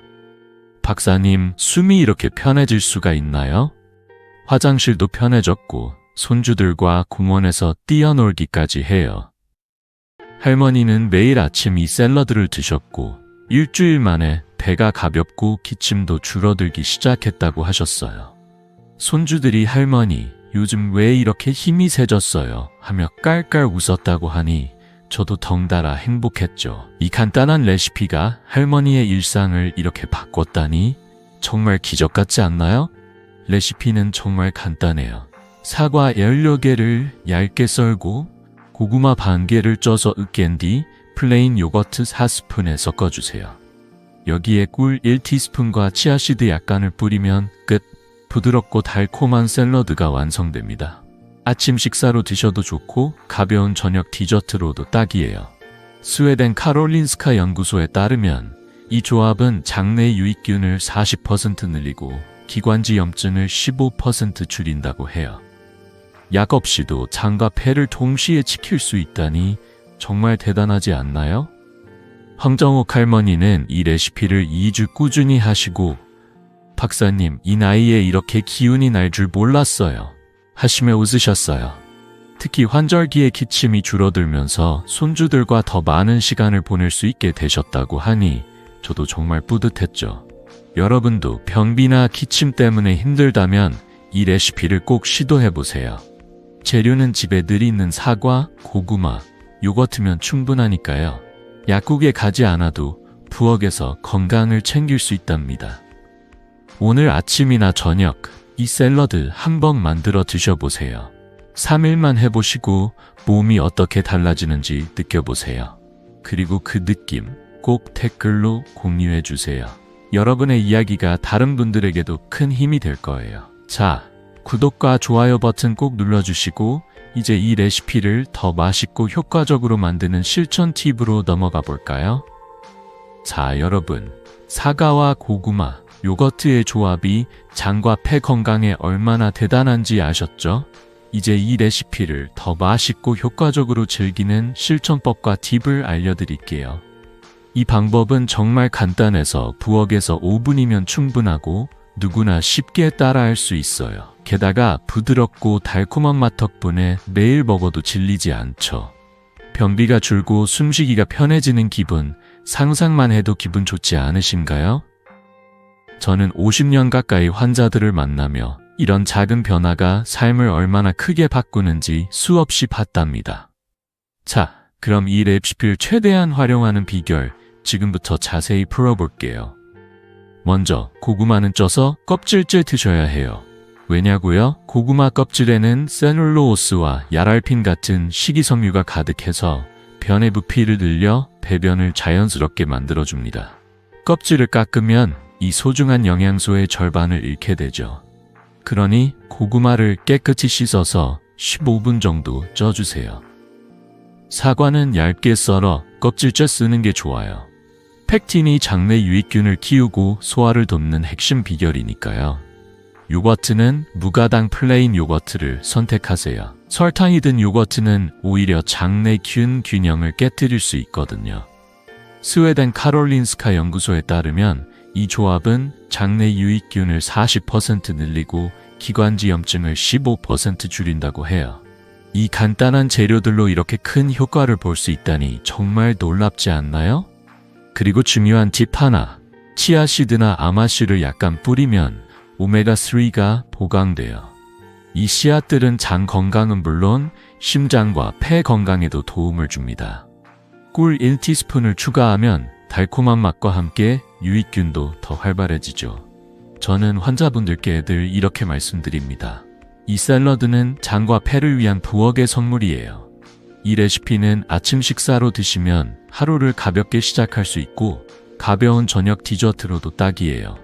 박사님, 숨이 이렇게 편해질 수가 있나요? 화장실도 편해졌고 손주들과 공원에서 뛰어놀기까지 해요. 할머니는 매일 아침 이 샐러드를 드셨고 일주일 만에 배가 가볍고 기침도 줄어들기 시작했다고 하셨어요. 손주들이 할머니, 요즘 왜 이렇게 힘이 세졌어요? 하며 깔깔 웃었다고 하니 저도 덩달아 행복했죠. 이 간단한 레시피가 할머니의 일상을 이렇게 바꿨다니 정말 기적 같지 않나요? 레시피는 정말 간단해요. 사과 16개를 얇게 썰고 고구마 반 개를 쪄서 으깬 뒤 플레인 요거트 4스푼에 섞어주세요. 여기에 꿀 1티스푼과 치아씨드 약간을 뿌리면 끝! 부드럽고 달콤한 샐러드가 완성됩니다. 아침 식사로 드셔도 좋고 가벼운 저녁 디저트로도 딱이에요. 스웨덴 카롤린스카 연구소에 따르면 이 조합은 장내 유익균을 40% 늘리고 기관지 염증을 15% 줄인다고 해요. 약 없이도 장과 폐를 동시에 지킬 수 있다니 정말 대단하지 않나요? 황정옥 할머니는 이 레시피를 2주 꾸준히 하시고 박사님, 이 나이에 이렇게 기운이 날 줄 몰랐어요. 하시며 웃으셨어요. 특히 환절기에 기침이 줄어들면서 손주들과 더 많은 시간을 보낼 수 있게 되셨다고 하니 저도 정말 뿌듯했죠. 여러분도 변비나 기침 때문에 힘들다면 이 레시피를 꼭 시도해보세요. 재료는 집에 늘 있는 사과, 고구마, 요거트면 충분하니까요. 약국에 가지 않아도 부엌에서 건강을 챙길 수 있답니다. 오늘 아침이나 저녁 이 샐러드 한번 만들어 드셔보세요. 3일만 해보시고 몸이 어떻게 달라지는지 느껴보세요. 그리고 그 느낌 꼭 댓글로 공유해주세요. 여러분의 이야기가 다른 분들에게도 큰 힘이 될 거예요. 자, 구독과 좋아요 버튼 꼭 눌러주시고 이제 이 레시피를 더 맛있고 효과적으로 만드는 실천 팁으로 넘어가 볼까요? 자, 여러분, 사과와 고구마, 요거트의 조합이 장과 폐 건강에 얼마나 대단한지 아셨죠? 이제 이 레시피를 더 맛있고 효과적으로 즐기는 실천법과 팁을 알려드릴게요. 이 방법은 정말 간단해서 부엌에서 5분이면 충분하고 누구나 쉽게 따라할 수 있어요. 게다가 부드럽고 달콤한 맛 덕분에 매일 먹어도 질리지 않죠. 변비가 줄고 숨쉬기가 편해지는 기분, 상상만 해도 기분 좋지 않으신가요? 저는 50년 가까이 환자들을 만나며 이런 작은 변화가 삶을 얼마나 크게 바꾸는지 수없이 봤답니다. 자, 그럼 이 레시피를 최대한 활용하는 비결 지금부터 자세히 풀어볼게요. 먼저 고구마는 쪄서 껍질째 드셔야 해요. 왜냐고요? 고구마 껍질에는 셀룰로오스와 야랄핀 같은 식이섬유가 가득해서 변의 부피를 늘려 배변을 자연스럽게 만들어줍니다. 껍질을 깎으면 이 소중한 영양소의 절반을 잃게 되죠. 그러니 고구마를 깨끗이 씻어서 15분 정도 쪄주세요. 사과는 얇게 썰어 껍질째 쓰는 게 좋아요. 팩틴이 장내 유익균을 키우고 소화를 돕는 핵심 비결이니까요. 요거트는 무가당 플레인 요거트를 선택하세요. 설탕이 든 요거트는 오히려 장내 균 균형을 깨뜨릴 수 있거든요. 스웨덴 카롤린스카 연구소에 따르면 이 조합은 장내 유익균을 40% 늘리고 기관지 염증을 15% 줄인다고 해요. 이 간단한 재료들로 이렇게 큰 효과를 볼 수 있다니 정말 놀랍지 않나요? 그리고 중요한 팁 하나, 치아씨드나 아마씨를 약간 뿌리면 오메가3가 보강돼요. 이 씨앗들은 장 건강은 물론 심장과 폐 건강에도 도움을 줍니다. 꿀 1티스푼을 추가하면 달콤한 맛과 함께 유익균도 더 활발해지죠. 저는 환자분들께 늘 이렇게 말씀드립니다. 이 샐러드는 장과 폐를 위한 부엌의 선물이에요. 이 레시피는 아침 식사로 드시면 하루를 가볍게 시작할 수 있고 가벼운 저녁 디저트로도 딱이에요.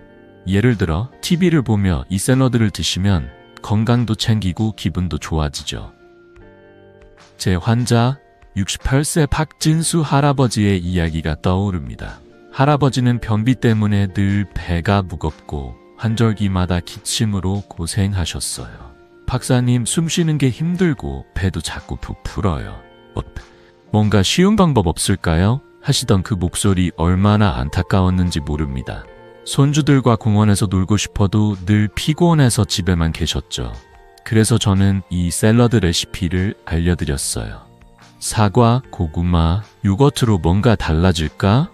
예를 들어 TV를 보며 이 샐러드를 드시면 건강도 챙기고 기분도 좋아지죠. 제 환자 68세 박진수 할아버지의 이야기가 떠오릅니다. 할아버지는 변비 때문에 늘 배가 무겁고 환절기마다 기침으로 고생하셨어요. 박사님, 숨 쉬는 게 힘들고 배도 자꾸 부풀어요. 뭔가 쉬운 방법 없을까요? 하시던 그 목소리 얼마나 안타까웠는지 모릅니다. 손주들과 공원에서 놀고 싶어도 늘 피곤해서 집에만 계셨죠. 그래서 저는 이 샐러드 레시피를 알려드렸어요. 사과, 고구마, 요거트로 뭔가 달라질까?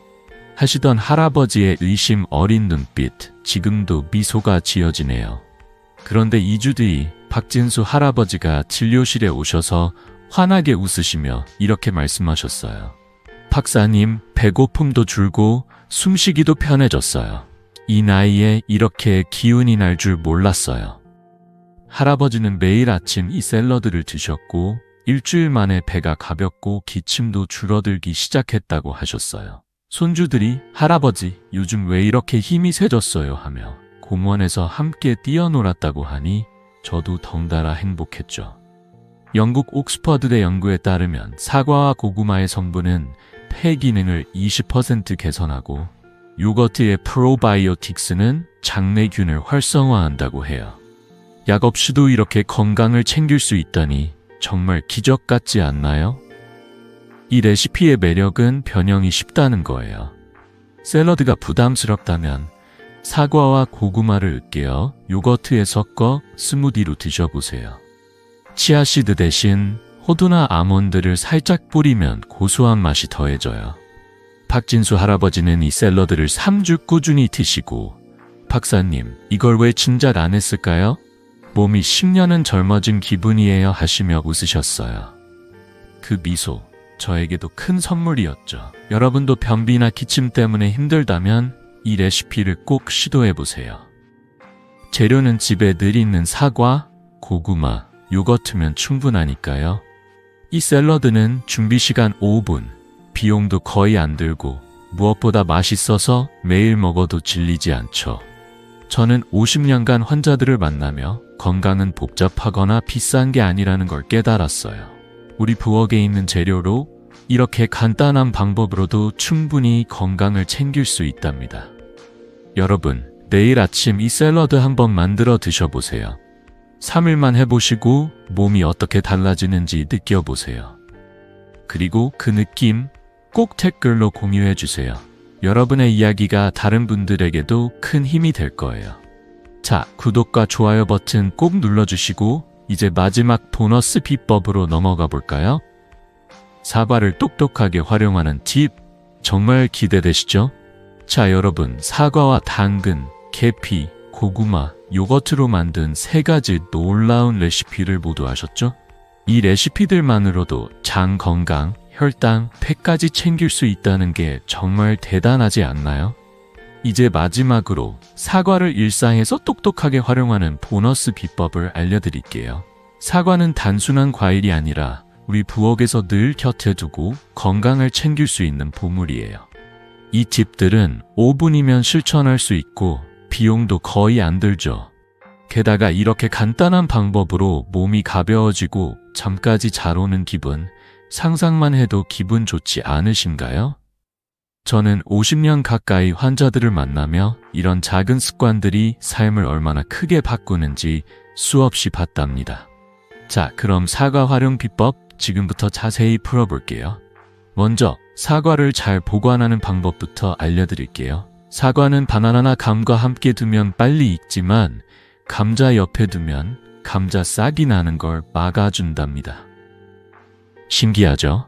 하시던 할아버지의 의심 어린 눈빛, 지금도 미소가 지어지네요. 그런데 2주 뒤 박진수 할아버지가 진료실에 오셔서 환하게 웃으시며 이렇게 말씀하셨어요. 박사님, 배고픔도 줄고 숨쉬기도 편해졌어요. 이 나이에 이렇게 기운이 날 줄 몰랐어요. 할아버지는 매일 아침 이 샐러드를 드셨고 일주일 만에 배가 가볍고 기침도 줄어들기 시작했다고 하셨어요. 손주들이 할아버지, 요즘 왜 이렇게 힘이 세졌어요? 하며 공원에서 함께 뛰어놀았다고 하니 저도 덩달아 행복했죠. 영국 옥스퍼드대 연구에 따르면 사과와 고구마의 성분은 폐 기능을 20% 개선하고 요거트의 프로바이오틱스는 장내균을 활성화한다고 해요. 약 없이도 이렇게 건강을 챙길 수 있다니 정말 기적 같지 않나요? 이 레시피의 매력은 변형이 쉽다는 거예요. 샐러드가 부담스럽다면 사과와 고구마를 으깨어 요거트에 섞어 스무디로 드셔보세요. 치아씨드 대신 호두나 아몬드를 살짝 뿌리면 고소한 맛이 더해져요. 박진수 할아버지는 이 샐러드를 3주 꾸준히 드시고 박사님, 이걸 왜 진작 안 했을까요? 몸이 10년은 젊어진 기분이에요 하시며 웃으셨어요. 그 미소, 저에게도 큰 선물이었죠. 여러분도 변비나 기침 때문에 힘들다면 이 레시피를 꼭 시도해보세요. 재료는 집에 늘 있는 사과, 고구마, 요거트면 충분하니까요. 이 샐러드는 준비시간 5분, 비용도 거의 안 들고 무엇보다 맛있어서 매일 먹어도 질리지 않죠. 저는 50년간 환자들을 만나며 건강은 복잡하거나 비싼 게 아니라는 걸 깨달았어요. 우리 부엌에 있는 재료로 이렇게 간단한 방법으로도 충분히 건강을 챙길 수 있답니다. 여러분, 내일 아침 이 샐러드 한번 만들어 드셔보세요. 3일만 해보시고 몸이 어떻게 달라지는지 느껴보세요. 그리고 그 느낌 꼭 댓글로 공유해주세요. 여러분의 이야기가 다른 분들에게도 큰 힘이 될 거예요. 자, 구독과 좋아요 버튼 꼭 눌러주시고 이제 마지막 보너스 비법으로 넘어가 볼까요? 사과를 똑똑하게 활용하는 팁, 정말 기대되시죠? 자, 여러분, 사과와 당근, 계피, 고구마, 요거트로 만든 3가지 놀라운 레시피를 모두 아셨죠? 이 레시피들만으로도 장 건강, 혈당, 폐까지 챙길 수 있다는 게 정말 대단하지 않나요? 이제 마지막으로 사과를 일상에서 똑똑하게 활용하는 보너스 비법을 알려드릴게요. 사과는 단순한 과일이 아니라 우리 부엌에서 늘 곁에 두고 건강을 챙길 수 있는 보물이에요. 이 팁들은 5분이면 실천할 수 있고 비용도 거의 안 들죠. 게다가 이렇게 간단한 방법으로 몸이 가벼워지고 잠까지 잘 오는 기분, 상상만 해도 기분 좋지 않으신가요? 저는 50년 가까이 환자들을 만나며 이런 작은 습관들이 삶을 얼마나 크게 바꾸는지 수없이 봤답니다. 자, 그럼 사과 활용 비법 지금부터 자세히 풀어볼게요. 먼저 사과를 잘 보관하는 방법부터 알려드릴게요. 사과는 바나나나 감과 함께 두면 빨리 익지만 감자 옆에 두면 감자 싹이 나는 걸 막아준답니다. 신기하죠?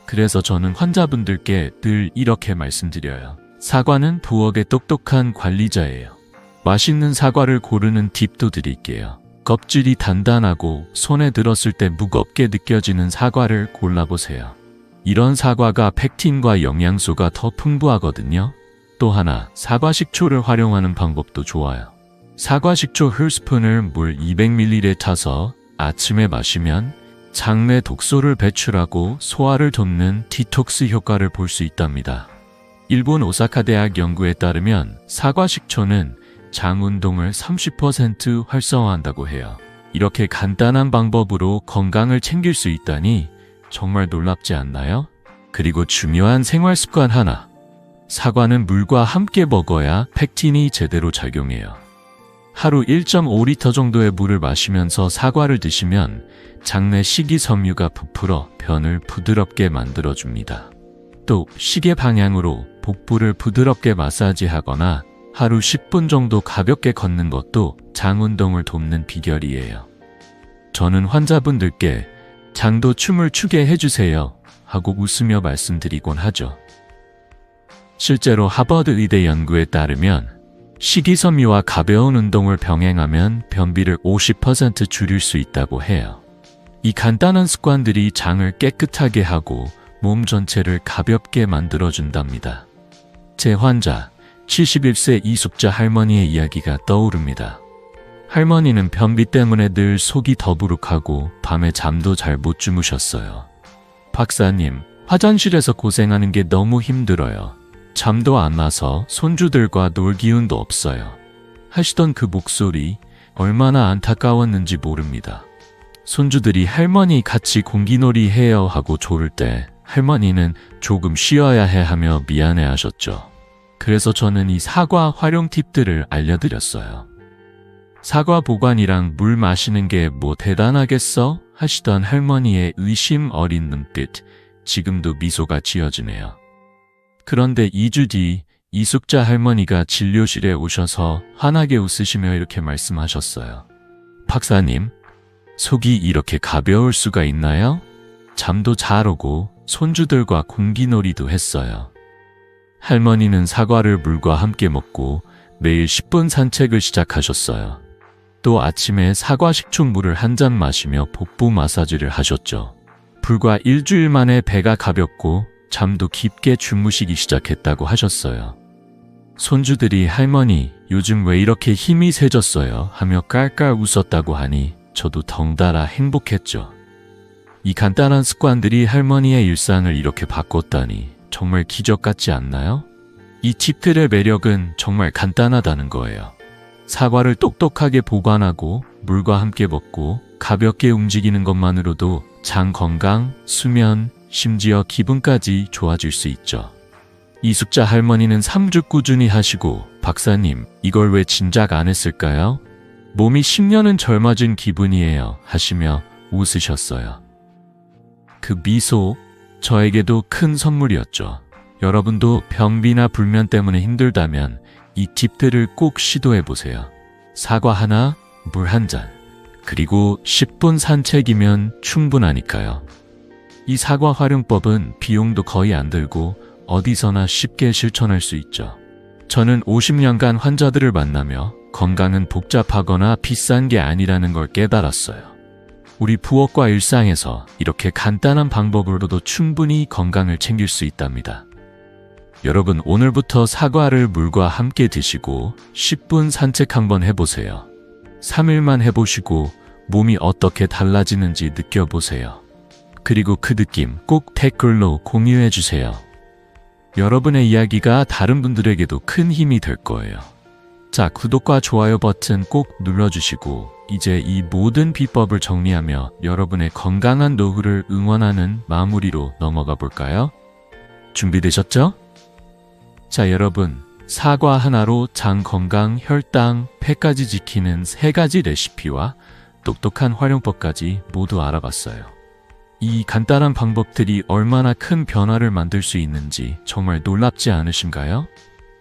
그래서 저는 환자분들께 늘 이렇게 말씀드려요. 사과는 부엌의 똑똑한 관리자예요. 맛있는 사과를 고르는 팁도 드릴게요. 껍질이 단단하고 손에 들었을 때 무겁게 느껴지는 사과를 골라보세요. 이런 사과가 펙틴과 영양소가 더 풍부하거든요. 또 하나, 사과 식초를 활용하는 방법도 좋아요. 사과 식초 한 스푼을 물 200ml에 타서 아침에 마시면 장내 독소를 배출하고 소화를 돕는 디톡스 효과를 볼 수 있답니다. 일본 오사카 대학 연구에 따르면 사과 식초는 장 운동을 30% 활성화한다고 해요. 이렇게 간단한 방법으로 건강을 챙길 수 있다니 정말 놀랍지 않나요? 그리고 중요한 생활 습관 하나. 사과는 물과 함께 먹어야 팩틴이 제대로 작용해요. 하루 1.5리터 정도의 물을 마시면서 사과를 드시면 장내 식이섬유가 부풀어 변을 부드럽게 만들어줍니다. 또 시계 방향으로 복부를 부드럽게 마사지하거나 하루 10분 정도 가볍게 걷는 것도 장 운동을 돕는 비결이에요. 저는 환자분들께 장도 춤을 추게 해주세요 하고 웃으며 말씀드리곤 하죠. 실제로 하버드 의대 연구에 따르면 식이섬유와 가벼운 운동을 병행하면 변비를 50% 줄일 수 있다고 해요. 이 간단한 습관들이 장을 깨끗하게 하고 몸 전체를 가볍게 만들어준답니다. 제 환자 71세 이숙자 할머니의 이야기가 떠오릅니다. 할머니는 변비 때문에 늘 속이 더부룩하고 밤에 잠도 잘 못 주무셨어요. 박사님, 화장실에서 고생하는 게 너무 힘들어요. 잠도 안 와서 손주들과 놀 기운도 없어요. 하시던 그 목소리 얼마나 안타까웠는지 모릅니다. 손주들이 할머니 같이 공기놀이 해요 하고 조를 때 할머니는 조금 쉬어야 해 하며 미안해 하셨죠. 그래서 저는 이 사과 활용 팁들을 알려드렸어요. 사과 보관이랑 물 마시는 게 뭐 대단하겠어? 하시던 할머니의 의심 어린 눈빛, 지금도 미소가 지어지네요. 그런데 2주 뒤 이숙자 할머니가 진료실에 오셔서 환하게 웃으시며 이렇게 말씀하셨어요. 박사님, 속이 이렇게 가벼울 수가 있나요? 잠도 잘 오고 손주들과 공기놀이도 했어요. 할머니는 사과를 물과 함께 먹고 매일 10분 산책을 시작하셨어요. 또 아침에 사과 식초물을 한 잔 마시며 복부 마사지를 하셨죠. 불과 일주일 만에 배가 가볍고 잠도 깊게 주무시기 시작했다고 하셨어요. 손주들이 할머니, 요즘 왜 이렇게 힘이 세졌어요? 하며 깔깔 웃었다고 하니 저도 덩달아 행복했죠. 이 간단한 습관들이 할머니의 일상을 이렇게 바꿨다니 정말 기적 같지 않나요? 이 팁들의 매력은 정말 간단하다는 거예요. 사과를 똑똑하게 보관하고 물과 함께 먹고 가볍게 움직이는 것만으로도 장 건강, 수면, 심지어 기분까지 좋아질 수 있죠. 이숙자 할머니는 3주 꾸준히 하시고 박사님, 이걸 왜 진작 안 했을까요? 몸이 10년은 젊어진 기분이에요 하시며 웃으셨어요. 그 미소, 저에게도 큰 선물이었죠. 여러분도 변비나 불면 때문에 힘들다면 이 팁들을 꼭 시도해보세요. 사과 하나, 물 한 잔, 그리고 10분 산책이면 충분하니까요. 이 사과 활용법은 비용도 거의 안 들고 어디서나 쉽게 실천할 수 있죠. 저는 50년간 환자들을 만나며 건강은 복잡하거나 비싼 게 아니라는 걸 깨달았어요. 우리 부엌과 일상에서 이렇게 간단한 방법으로도 충분히 건강을 챙길 수 있답니다. 여러분, 오늘부터 사과를 물과 함께 드시고 10분 산책 한번 해보세요. 3일만 해보시고 몸이 어떻게 달라지는지 느껴보세요. 그리고 그 느낌 꼭 댓글로 공유해주세요. 여러분의 이야기가 다른 분들에게도 큰 힘이 될 거예요. 자, 구독과 좋아요 버튼 꼭 눌러주시고 이제 이 모든 비법을 정리하며 여러분의 건강한 노후를 응원하는 마무리로 넘어가 볼까요? 준비되셨죠? 자, 여러분, 사과 하나로 장 건강, 혈당, 폐까지 지키는 3가지 레시피와 똑똑한 활용법까지 모두 알아봤어요. 이 간단한 방법들이 얼마나 큰 변화를 만들 수 있는지 정말 놀랍지 않으신가요?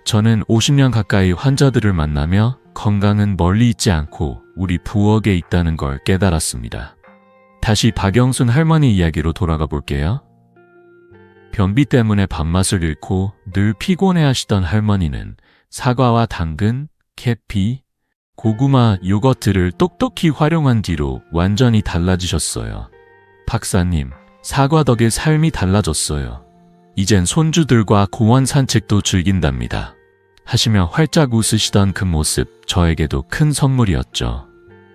저는 50년 가까이 환자들을 만나며 건강은 멀리 있지 않고 우리 부엌에 있다는 걸 깨달았습니다. 다시 박영순 할머니 이야기로 돌아가 볼게요. 변비 때문에 밥맛을 잃고 늘 피곤해하시던 할머니는 사과와 당근, 계피, 고구마, 요거트를 똑똑히 활용한 뒤로 완전히 달라지셨어요. 박사님, 사과 덕에 삶이 달라졌어요. 이젠 손주들과 공원 산책도 즐긴답니다. 하시며 활짝 웃으시던 그 모습, 저에게도 큰 선물이었죠.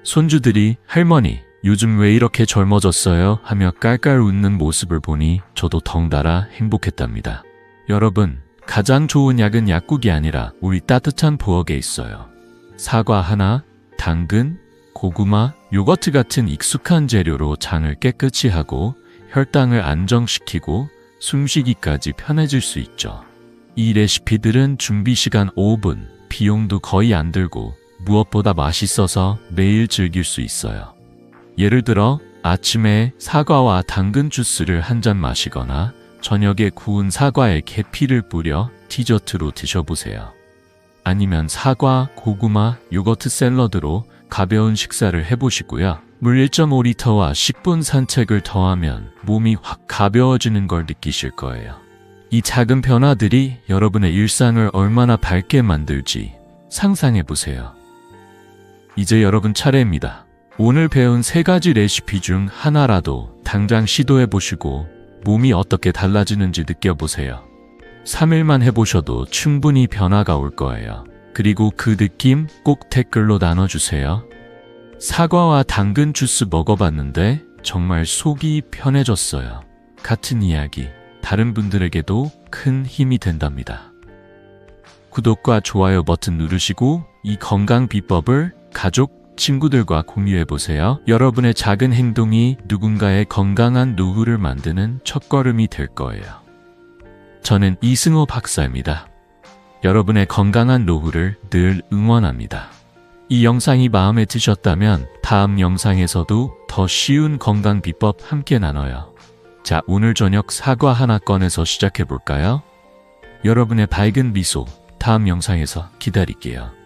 손주들이 할머니, 요즘 왜 이렇게 젊어졌어요? 하며 깔깔 웃는 모습을 보니 저도 덩달아 행복했답니다. 여러분, 가장 좋은 약은 약국이 아니라 우리 따뜻한 부엌에 있어요. 사과 하나, 당근, 고구마, 요거트 같은 익숙한 재료로 장을 깨끗이 하고 혈당을 안정시키고 숨쉬기까지 편해질 수 있죠. 이 레시피들은 준비 시간 5분, 비용도 거의 안 들고 무엇보다 맛있어서 매일 즐길 수 있어요. 예를 들어 아침에 사과와 당근 주스를 한 잔 마시거나 저녁에 구운 사과에 계피를 뿌려 디저트로 드셔보세요. 아니면 사과, 고구마, 요거트 샐러드로 가벼운 식사를 해보시고요. 물 1.5리터와 10분 산책을 더하면 몸이 확 가벼워지는 걸 느끼실 거예요. 이 작은 변화들이 여러분의 일상을 얼마나 밝게 만들지 상상해보세요. 이제 여러분 차례입니다. 오늘 배운 3가지 레시피 중 하나라도 당장 시도해보시고 몸이 어떻게 달라지는지 느껴보세요. 3일만 해보셔도 충분히 변화가 올 거예요. 그리고 그 느낌 꼭 댓글로 나눠주세요. 사과와 당근 주스 먹어봤는데 정말 속이 편해졌어요. 같은 이야기, 다른 분들에게도 큰 힘이 된답니다. 구독과 좋아요 버튼 누르시고 이 건강 비법을 가족, 친구들과 공유해보세요. 여러분의 작은 행동이 누군가의 건강한 노후를 만드는 첫걸음이 될 거예요. 저는 이승호 박사입니다. 여러분의 건강한 노후를 늘 응원합니다. 이 영상이 마음에 드셨다면 다음 영상에서도 더 쉬운 건강 비법 함께 나눠요. 자, 오늘 저녁 사과 하나 꺼내서 시작해볼까요? 여러분의 밝은 미소 다음 영상에서 기다릴게요.